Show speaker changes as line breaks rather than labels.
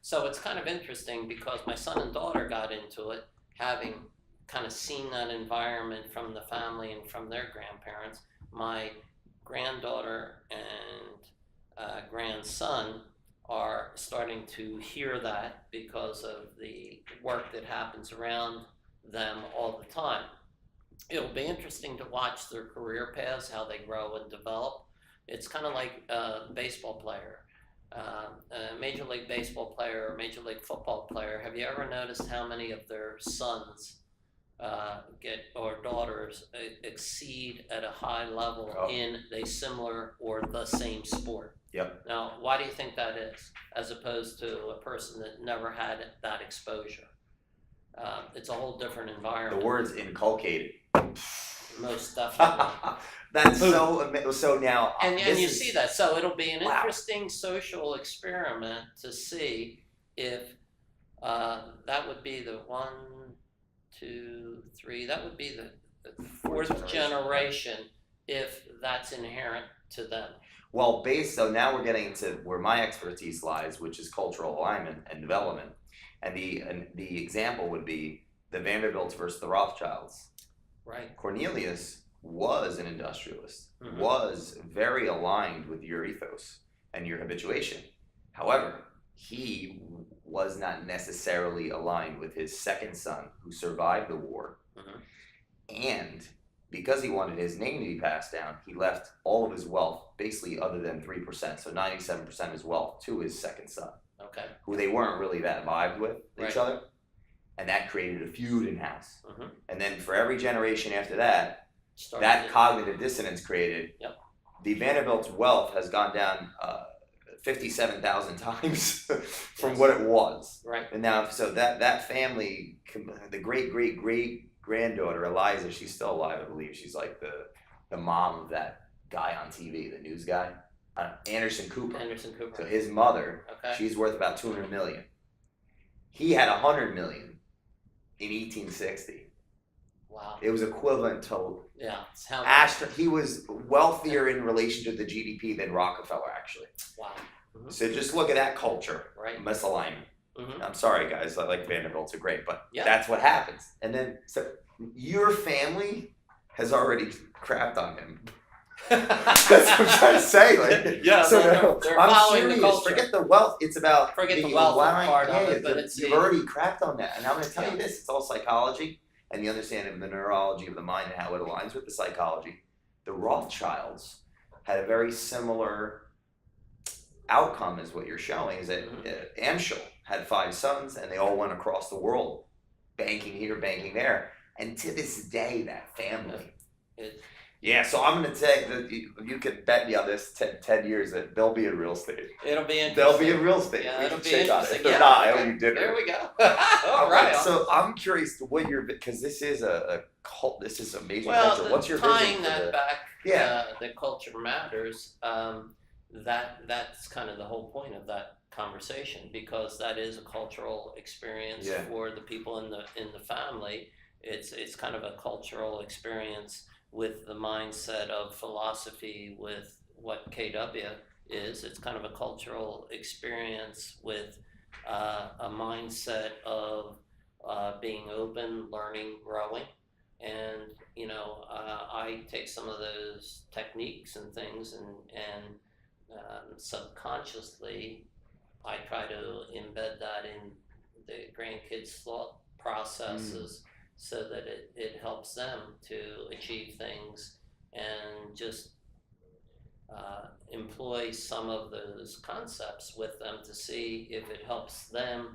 So it's kind of interesting because my son and daughter got into it, having kind of seen that environment from the family and from their grandparents. My granddaughter and grandson are starting to hear that because of the work that happens around them all the time. It'll be interesting to watch their career paths, how they grow and develop. It's kind of like a baseball player, a Major League Baseball player or Major League Football player. Have you ever noticed how many of their sons get or daughters exceed at a high level in a similar or the same sport?
Yep.
Now, why do you think that is, as opposed to a person that never had that exposure? It's a whole different
The
environment.
word's inculcated.
Most definitely.
That's so now.
And you see that. So it'll be an
Wow.
interesting social experiment to see if that would be the 1, 2, 3, that would be the fourth generation if that's inherent to them.
Well, so now we're getting into where my expertise lies, which is cultural alignment and development. And the example would be the Vanderbilts versus the Rothschilds.
Right.
Cornelius was an industrialist,
Mhm.
was very aligned with your ethos and your habituation. However, he was not necessarily aligned with his second son who survived the war.
Mhm.
And because he wanted his name to be passed down, he left all of his wealth, basically other than 3%, so 97% of his wealth, to his second son,
Okay.
who they weren't really that vibed with
Right.
each other. And that created a feud in house.
Mhm.
And then for every generation after that,
Started
that
it.
cognitive dissonance created.
Yep.
The Vanderbilt's wealth has gone down 57,000 times from
Yes.
what it was.
Right.
And now, so that family, the great granddaughter Eliza, she's still alive, I believe. She's like the mom of that guy on TV, the news guy, Anderson Cooper.
Anderson Cooper.
So his mother,
Okay.
she's worth about 200 million. He had 100 million in 1860.
Wow.
It was equivalent to
Yeah. It's how
he was wealthier in relation to the GDP than Rockefeller, actually.
Wow. Mhm.
So just look at that culture,
Right.
misalignment.
Mhm.
I'm sorry, guys. I like Vanderbilts are great, but
Yeah.
that's what happens. And then, so your family has already crapped on him. That's what I'm trying to say. Like,
Yeah,
so
they're
I'm
following the
serious.
culture.
Forget the wealth. It's about
Forget the
being
wealth
aligned.
part of
Yeah,
it, but it's
you've
the-
already crapped on that. And I'm going to tell
Yeah.
you this: it's all psychology and the understanding of the neurology of the mind and how it aligns with the psychology. The Rothschilds had a very similar outcome as what you're showing. Is that Amschel had 5 sons, and they all went across the world, banking here, banking there, and to this day, that family. Yeah, so I'm going to take that you could bet me on this 10 years that they'll be in real estate.
It'll be interesting.
They'll be in real estate.
Yeah,
We
it'll
can
be
check on it.
interesting.
If they're
Yeah,
not, I
okay.
owe you dinner.
There we go. All right.
So I'm curious to what your, because this is a cult. This is amazing
Well,
culture. What's your
tying
vision for
that
the?
back,
Yeah.
the culture matters. That's kind of the whole point of that conversation, because that is a cultural experience
Yeah.
for the people in the family. It's kind of a cultural experience with the mindset of philosophy, with what KW is. It's kind of a cultural experience with a mindset of being open, learning, growing. And I take some of those techniques and things, and subconsciously I try to embed that in the grandkids' thought processes, so that it helps them to achieve things, and just employ some of those concepts with them to see if it helps them